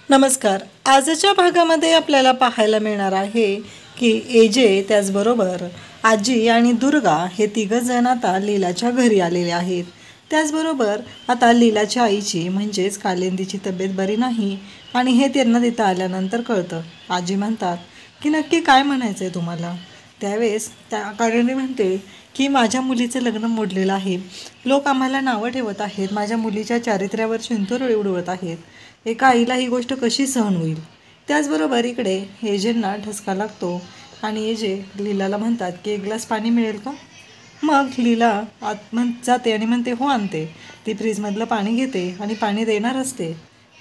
नमस्कार. आजच्या भागामध्ये आपल्याला पाहायला मिळणार आहे की एजे त्याचबरोबर आजी आणि दुर्गा हे तिघंजण आता लीलाच्या घरी आलेले आहेत. त्याचबरोबर आता लीलाच्या आईची म्हणजेच कालिंदीची तब्येत बरी नाही आणि हे त्यांना तिथं आल्यानंतर कळतं. आजी म्हणतात की नक्की काय म्हणायचं आहे तुम्हाला. त्यावेळेस त्या कालिंदी म्हणते की माझ्या मुलीचं लग्न मोडलेलं आहे. लोक आम्हाला नावं ठेवत आहेत, माझ्या मुलीच्या चारित्र्यावर शिंतोड उडवत आहेत. एका आईला ही गोष्ट कशी सहन होईल. त्याचबरोबर इकडे एजेंना ठसका लागतो आणि एजे लीलाला म्हणतात की एक ग्लास पाणी मिळेल का. मग लीला जाते आणि म्हणते हो आणते. ती फ्रीजमधलं पाणी घेते आणि पाणी देणार असते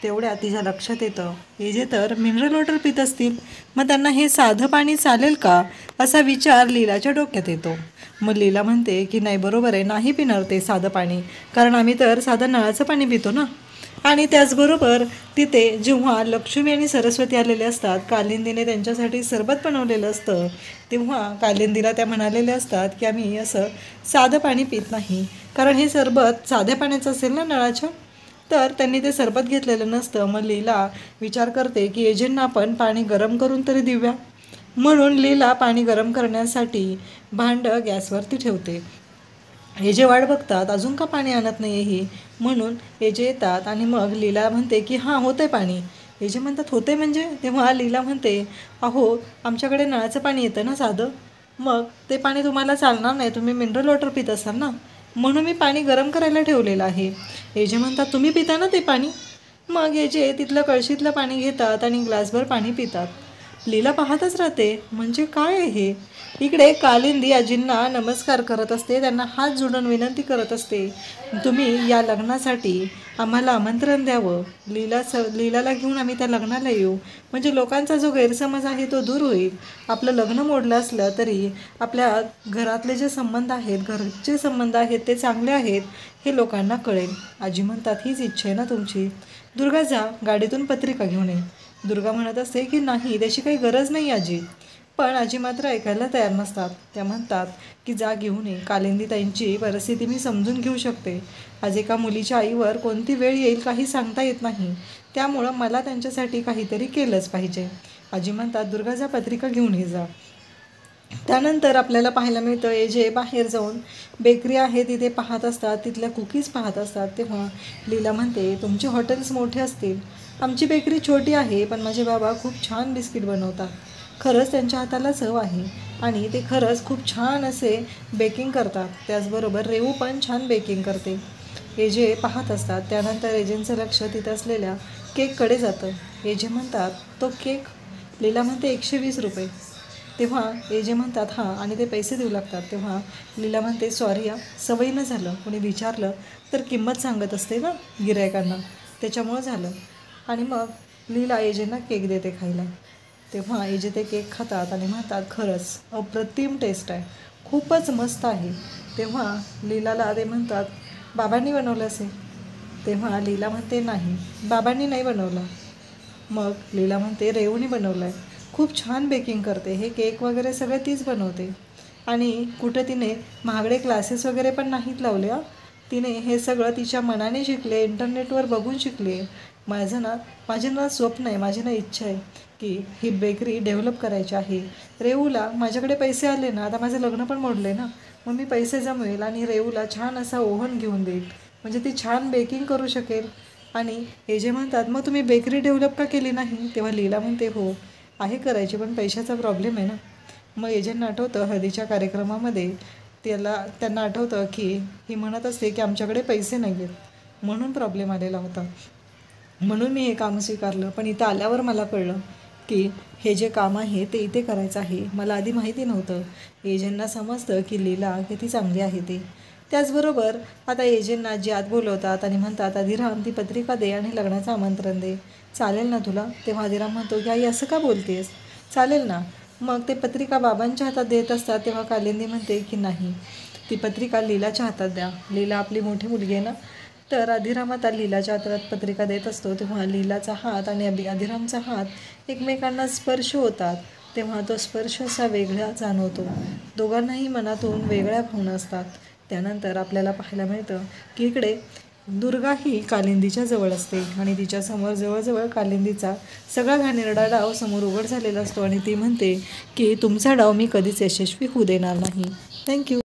तेवढ्या तिच्या लक्षात येतं एजे तर मिनरल वॉटर पित असतील, मग त्यांना हे साधं पाणी चालेल का असा विचार लीलाच्या डोक्यात येतो. मग लीला म्हणते की नाही बरोबर आहे, नाही पिणार ते साधं पाणी, कारण आम्ही तर साधं नळाचं पाणी पितो ना. आणि त्याचबरोबर तिथे जेव्हा लक्ष्मी आणि सरस्वती आलेले असतात, कालिंदीने त्यांच्यासाठी सरबत बनवलेलं असतं, तेव्हा कालिंदीला त्या म्हणालेल्या असतात की आम्ही असं साधं पाणी पित नाही, कारण हे सरबत साध्या पाण्याचं असेल ना नळाच्या. तर त्यांनी ते सरबत घेतलेलं नसतं. मग लीला विचार करते की एजंटना आपण पाणी गरम करून तरी देऊया. म्हणून लीला पाणी गरम करण्यासाठी भांडं गॅसवरती ठेवते. एजे वाट बघतात, अजून का पाणी आणत नाही ही. म्हणून एजे येतात आणि मग लीला म्हणते की हां होतंय पाणी. एजे म्हणतात होते म्हणजे. तेव्हा लीला म्हणते अहो आमच्याकडे नळाचं पाणी येतं ना साधं, मग ते पाणी तुम्हाला चालणार नाही, तुम्ही मिनरल वॉटर पित असाल ना, म्हणून मी पाणी गरम करायला ठेवलेलं आहे. एजे म्हणतात तुम्ही पिता ना ते पाणी. मग एजे तिथलं कळशीतलं पाणी घेतात आणि ग्लासभर पाणी पितात. लीला पाहतच राहते, म्हणजे काय आहे. इकडे कालिंदी आजींना नमस्कार करत असते, त्यांना हात जोडून विनंती करत असते तुम्ही या लग्नासाठी आम्हाला आमंत्रण द्यावं, लीलाला घेऊन आम्ही त्या लग्नाला येऊ, म्हणजे लोकांचा जो गैरसमज आहे तो दूर होईल. आपलं लग्न मोडलं असलं तरी आपल्या घरातले जे संबंध आहेत, घरचे संबंध आहेत ते चांगले आहेत हे लोकांना कळेल. आजी म्हणतात हीच इच्छा आहे ना तुमची. दुर्गा जा गाडीतून पत्रिका घेऊन ये. दुर्गा म्हणत असते की नाही त्याची काही गरज नाही आजी. पण आजी मात्र ऐकायला तयार नसतात. त्या म्हणतात की जा घेऊन ये. कालिंदीताईंची परिस्थिती मी समजून घेऊ शकते. आज एका मुलीच्या आईवर कोणती वेळ येईल काही सांगता येत नाही, त्यामुळं मला त्यांच्यासाठी काहीतरी केलंच पाहिजे. आजी म्हणतात दुर्गा जा पत्रिका घेऊन ये जा. त्यानंतर आपल्याला पाहायला मिळतं एजे बाहेर जाऊन बेकरी आहे तिथे पाहत असतात, तिथल्या कुकीज पाहत असतात. तेव्हा लीला म्हणते तुमचे हॉटेल्स मोठे असतील, आमची बेकरी छोटी आहे, पण माझे बाबा खूप छान बिस्किट बनवतात. खरंच त्यांच्या हाताला चव आहे आणि ते खरंच खूप छान असे बेकिंग करतात. त्याचबरोबर रेऊ पण छान बेकिंग करते. एजे पाहत असतात. त्यानंतर एजेंचं लक्ष तिथं असलेल्या केककडे जातं. एजे म्हणतात तो केक. लीला म्हणते 120 रुपये. तेव्हा एजे म्हणतात हां आणि ते पैसे देऊ लागतात. तेव्हा लीला म्हणते सॉरी सवयीनं झालं, कोणी विचारलं तर किंमत सांगत असते ना गिरायकांना, त्याच्यामुळं झालं. आणि मग लीला एजेंना केक देते खायला. तेव्हा एजे ते केक खातात आणि म्हणतात खरंच अप्रतिम टेस्ट आहे, खूपच मस्त आहे. तेव्हा लीलाला ते म्हणतात बाबांनी बनवलं असेल. तेव्हा लीला म्हणते नाही बाबांनी नाही बनवलं. मग लीला म्हणते रेवूनी बनवलं आहे, खूप छान बेकिंग करते, हे केक वगैरे सगळं तीच बनवते आणि कुठं तिने महागडे क्लासेस वगैरे पण नाहीत लावले. तिने हे सगळं तिच्या मनाने शिकले, इंटरनेटवर बघून शिकले. माझे ना स्वप्न आहे, माझी ना इच्छा आहे की ही बेकरी डेव्हलप करायची आहे. रेऊला माझ्याकडे पैसे आले ना, आता माझं लग्न पण मोडलं आहे ना, मग मी पैसे जमवेल आणि रेऊला छान असा ओव्हन घेऊन देईल, म्हणजे ती छान बेकिंग करू शकेल. आणि हे जे म्हणतात मग तुम्ही बेकरी डेव्हलप का केली नाही. तेव्हा लीला म्हणते हो आहे करायची, पण पैशाचा प्रॉब्लेम आहे ना. मग एजेंना आठवतं हळदीच्या कार्यक्रमामध्ये त्यांना आठवतं की ही म्हणत असते की आमच्याकडे पैसे नाही आहेत, म्हणून प्रॉब्लेम आलेला होता, म्हणून मी हे काम स्वीकारलं. पण इथं आल्यावर मला कळलं की हे जे काम आहे ते इथे करायचं आहे, मला आधी माहिती नव्हतं. एजेंना समजतं की लीला किती चांगली आहे ते. त्याचबरोबर आता एजेंना आजी आत बोलवतात आणि म्हणतात अधिराम ती पत्रिका दे आणि लग्नाचं आमंत्रण दे, चालेल ना तुला. तेव्हा अधिराम म्हणतो की आई असं का बोलतेस, चालेल ना. मग ते पत्रिका बाबांच्या हातात देत असतात. तेव्हा कालिंदी म्हणते की नाही ती पत्रिका लीलाच्या हातात द्या, लीला आपली मोठी मुलगी आहे ना. तर अधिराम आता लीलाच्या हातात पत्रिका देत असतो. तेव्हा लीलाचा हात आणि अधिरामचा हात एकमेकांना स्पर्श होतात. तेव्हा तो स्पर्श असा वेगळा जाणवतो, दोघांनाही मनातून वेगळ्या भावना असतात. त्यानंतर आपल्याला पाहायला मिळतं की इकडे दुर्गा ही कालिंदीच्या जवळ असते आणि तिच्यासमोर जवळजवळ कालिंदीचा सगळा घाणेरडा डाव समोर उघड झालेला असतो आणि ती म्हणते की तुमचा डाव मी कधीच यशस्वी होऊ देणार नाही. थँक्यू.